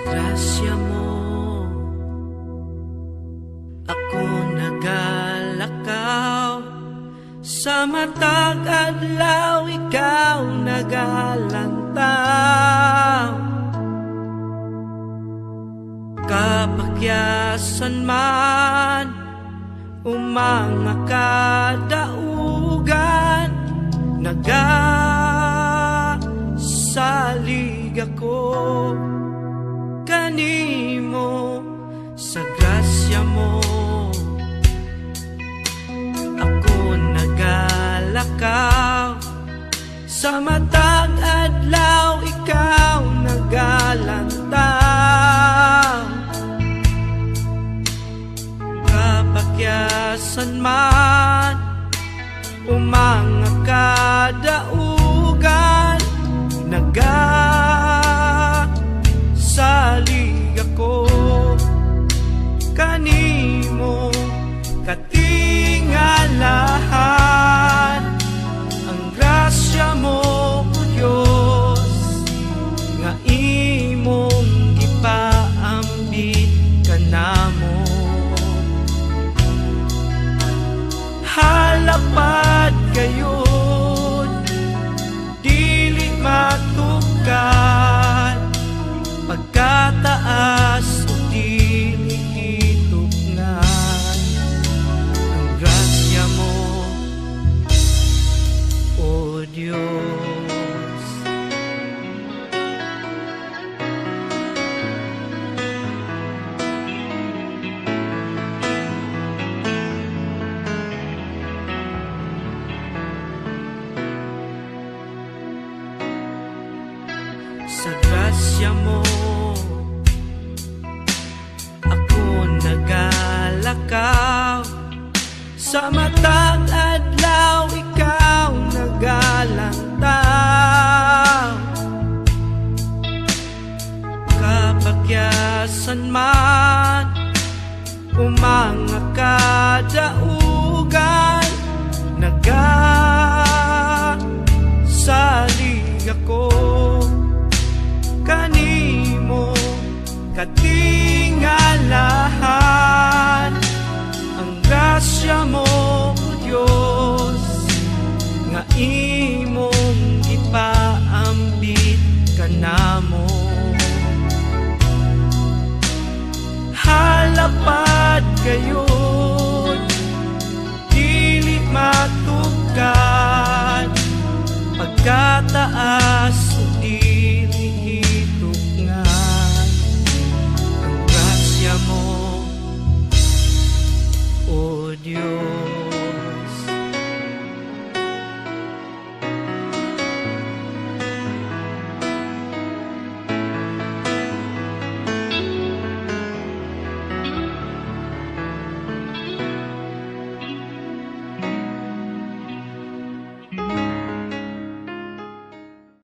grasya mo ako nagalakaw, sa matag adlaw ikaw nagalantaw. Kapakyasan man umanga kadaugan, nagasalig ako kanimo sa grasya mo. Ako nagalakaw, sa matag adlaw ikaw nagalantaw. Kapakyasan man umanga kadaugan, nagasalig ako kanimo katingalahan. Ang grasya mo, O Diyos, nga imong gipaambit kanamo. Halapad kayon, dili matukan, pagkataas o dili hitugnan. Ang grasya mo, O Diyos. Sa grasya mo ako nagalakaw, sa matag adlaw ikaw nagalantaw. Kapakyasan man umanga kadaugan, nagasalig ako kanimo katingalahan. Ang grasya mo, O Diyos, nga imong ipaambit kanamo. Halapad kayon, dili matukan, pagkataas